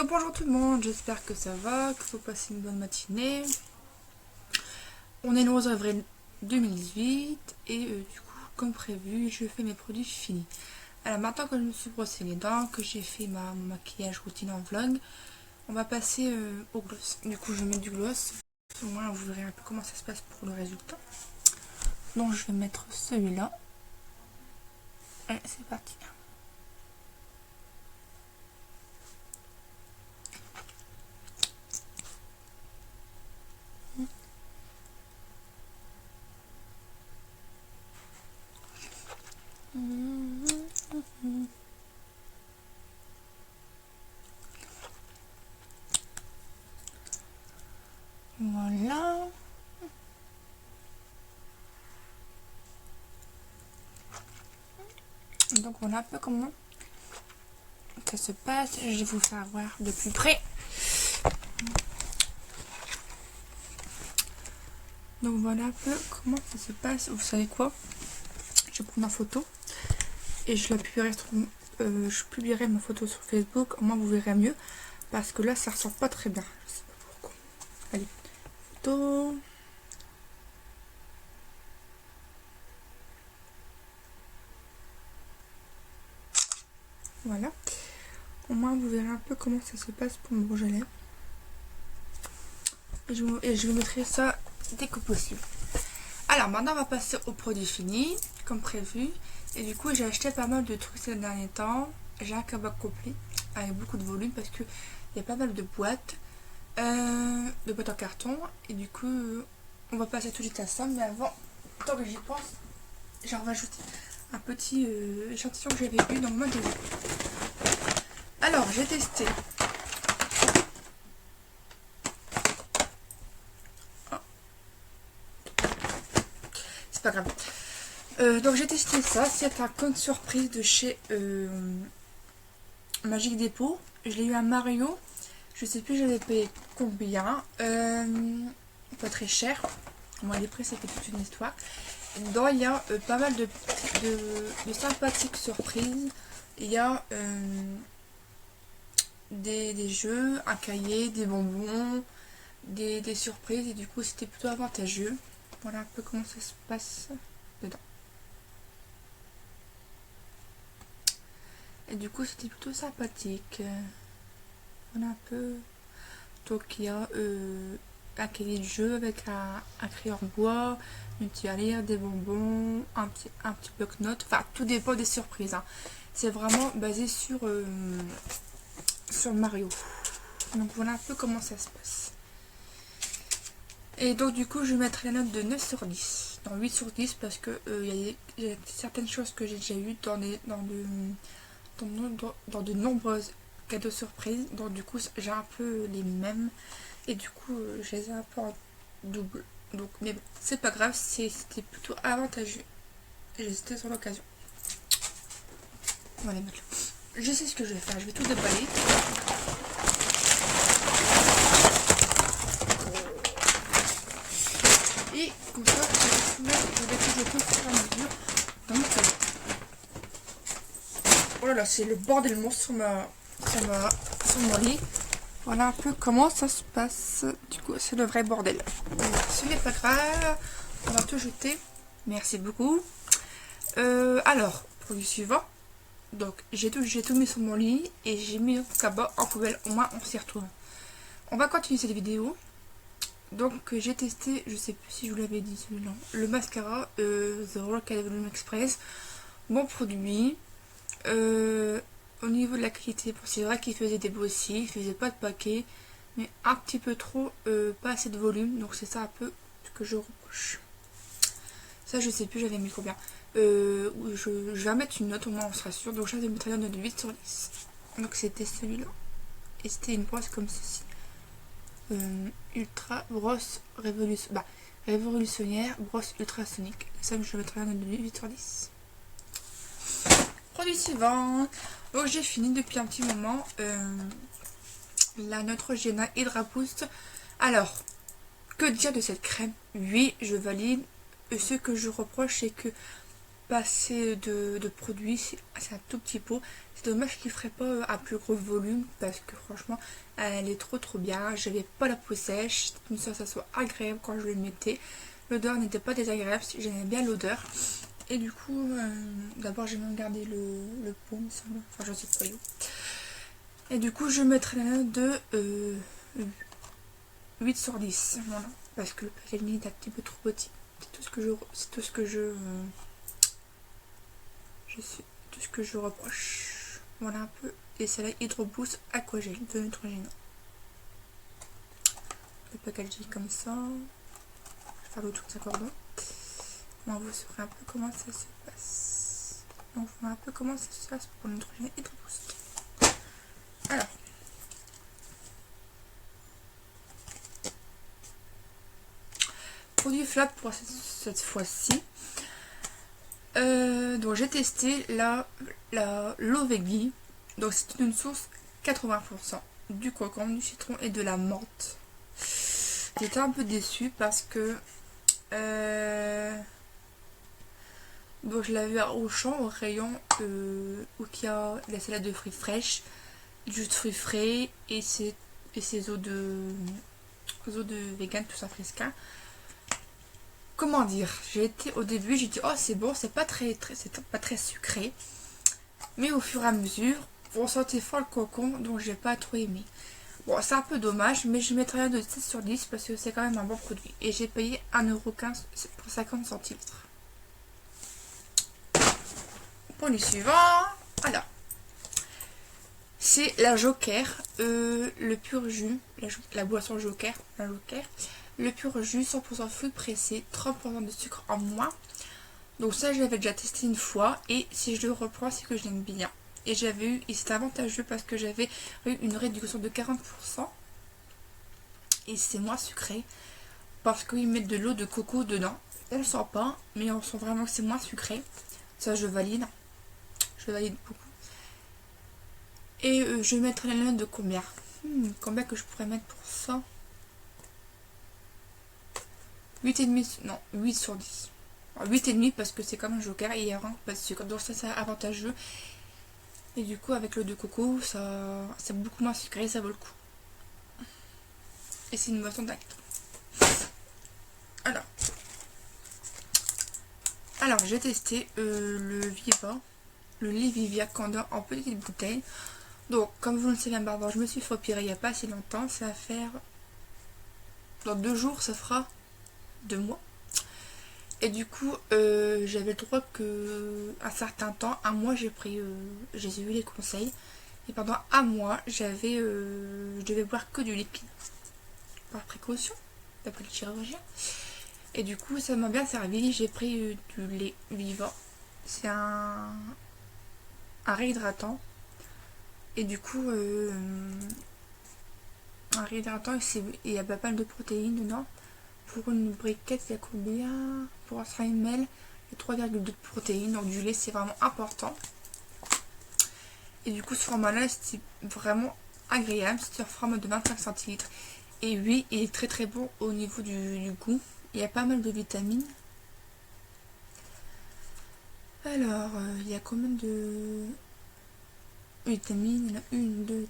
Bonjour tout le monde, j'espère que ça va, que vous passez une bonne matinée. On est le 11 avril 2018 et du coup, comme prévu, je fais mes produits finis. Alors maintenant que je me suis brossé les dents, que j'ai fait mon maquillage routine en vlog, on va passer au gloss. Du coup, je vais mettre du gloss. Au moins, vous verrez un peu comment ça se passe pour le résultat. Donc, je vais mettre celui-là. Allez, c'est parti. Voilà. Donc voilà un peu comment ça se passe. Je vais vous faire voir de plus près. Donc voilà un peu comment ça se passe. Vous savez quoi? Je vais prendre ma photo et je publierai ma photo sur Facebook. Au moins vous verrez mieux. Parce que là ça ressort pas très bien. Je sais pas pourquoi. Allez, photo. Voilà. Au moins vous verrez un peu comment ça se passe pour mon rouge à lèvres. Et je vous mettrai ça dès que possible. Alors maintenant on va passer au produit fini, comme prévu. Et du coup j'ai acheté pas mal de trucs ces derniers temps. J'ai un cabas complet avec beaucoup de volume parce que il y a pas mal de boîtes en carton. Et du coup on va passer tout de suite à ça. Mais avant, tant que j'y pense, j'en rajoute un petit échantillon que j'avais eu dans le mode de vie. Alors j'ai testé. C'est pas grave. Donc j'ai testé ça, c'est un compte surprise de chez Magique Dépôt. Je l'ai eu à Mario, je sais plus j'avais payé combien, pas très cher. Moi les prix c'était toute une histoire. Dedans il y a pas mal de sympathiques surprises. Il y a des jeux, un cahier, des bonbons, des surprises et du coup c'était plutôt avantageux. Voilà un peu comment ça se passe dedans. Et du coup c'était plutôt sympathique. Voilà un peu. Donc il y a un cahier de jeu avec un crayon en bois, une petite à lire, des bonbons, un petit bloc-notes. Enfin tout dépend des surprises. Hein. C'est vraiment basé sur Mario. Donc voilà un peu comment ça se passe. Et donc du coup je vais mettre la note de 9 sur 10. Non 8 sur 10 parce que il y a certaines choses que j'ai déjà eues dans de nombreuses cadeaux surprises. Donc du coup j'ai un peu les mêmes. Et du coup je les ai un peu en double. Donc mais bon, c'est pas grave, c'était plutôt avantageux. J'étais sur l'occasion. Voilà maintenant. Je sais ce que je vais faire, je vais tout déballer. Et comme ça, je vais tout jeter au fur et à mesure dans mon cadeau. Oh là là, c'est le bordel monstre sur mon lit. Voilà un peu comment ça se passe. Du coup, c'est le vrai bordel. Ce n'est pas grave. On va tout jeter. Merci beaucoup. Alors, produit suivant. Donc, j'ai tout mis sur mon lit et j'ai mis le cabas en poubelle. Au moins, on s'y retrouve. On va continuer cette vidéo. Donc, j'ai testé, je sais plus si je vous l'avais dit celui-là, le mascara The Rocaille Volume Express. Bon produit. Au niveau de la qualité, c'est vrai qu'il faisait des bossiers, il faisait pas de paquet, mais un petit peu trop, pas assez de volume, donc c'est ça un peu ce que je reproche. Ça je sais plus, j'avais mis combien. Je vais mettre une note, au moins on sera sûr, donc je vais mettre une note de 8 sur 10. Donc c'était celui-là, et c'était une brosse comme ceci. Ultra brosse révolutionnaire, brosse ultrasonique. Ça je vais mettre une note de 8 sur 10. Produit suivant. Donc j'ai fini depuis un petit moment la Neutrogena Hydra Boost. Alors, que dire de cette crème? Oui, je valide. Ce que je reproche, c'est que passer de produits, c'est un tout petit pot. C'est dommage qu'il ne ferait pas à plus gros volume parce que franchement elle est trop bien. J'avais pas la peau sèche, une sensation agréable quand je le mettais. L'odeur n'était pas désagréable, j'aimais bien l'odeur. Et du coup, d'abord j'ai même gardé le pot, il me semble. Enfin, je sais pas où. Et du coup, je mettrai la note de 8 sur 10. Voilà. Parce que le packaging est un petit peu trop petit. C'est tout ce que je reproche. Voilà un peu. Et c'est la Hydro Boost Aquagel de Neutrogena. Le packaging comme ça. Je vais faire le tour de sa cordon. On vous saurez un peu comment ça se passe. Donc voilà un peu comment ça se passe pour Neutrogena Hydro Boost. Alors. Produit flat pour cette fois-ci. Donc j'ai testé l'eau veggie. Donc c'est une source 80% du concombre, du citron et de la menthe. J'étais un peu déçue parce que bon, je l'avais au champ, au rayon où il y a la salade de fruits fraîches, du jus de fruits frais et ces eaux de vegan, tout ça fresca. Comment dire, au début j'ai dit oh c'est bon, c'est pas très sucré, mais au fur et à mesure on sentait fort le cocon, donc j'ai pas trop aimé. Bon, c'est un peu dommage, mais je mettrai un de 7 sur 10 parce que c'est quand même un bon produit. Et j'ai payé 1,15€ pour 50 centilitres. Produit suivant. Alors, c'est la Joker, le pur jus, la boisson Joker, le pur jus 100% fruits pressés, 30% de sucre en moins. Donc ça, je l'avais déjà testé une fois et si je le reprends, c'est que je l'aime bien. Et c'était avantageux parce que j'avais eu une réduction de 40%. Et c'est moins sucré parce qu'ils mettent de l'eau de coco dedans. On le sent pas, mais on sent vraiment que c'est moins sucré. Ça, je valide. Je valide beaucoup. Et je vais mettre la note de combien combien que je pourrais mettre pour ça 8,5, non, 8 sur 10. 8,5 parce que c'est comme un Joker et il y a vraiment pas de sucre. Donc ça, c'est avantageux. Et du coup, avec l'eau de coco, c'est beaucoup moins sucré, ça vaut le coup. Et c'est une boisson d'acte. Alors j'ai testé le lait Vivia Candor en petite bouteille. Donc, comme vous le savez, je me suis fait opérer il n'y a pas si longtemps. Ça va faire... Dans 2 jours, ça fera 2 mois. Et du coup, j'avais le droit que un certain temps, un mois, j'ai eu les conseils. Et pendant un mois, je devais boire que du liquide. Par précaution, d'après le chirurgien. Et du coup, ça m'a bien servi. J'ai pris du lait vivant. C'est un réhydratant. Et du coup, un réhydratant, il y a pas mal de protéines dedans. Pour une briquette, il y a combien? Pour 100 ml, il y a 3,2 de protéines. Donc du lait, c'est vraiment important. Et du coup, ce format-là, c'est vraiment agréable. C'est un format de 25 centilitres. Et oui, il est très bon au niveau du goût. Il y a pas mal de vitamines. Alors, il y a combien de vitamines? Il y en a 1, 2,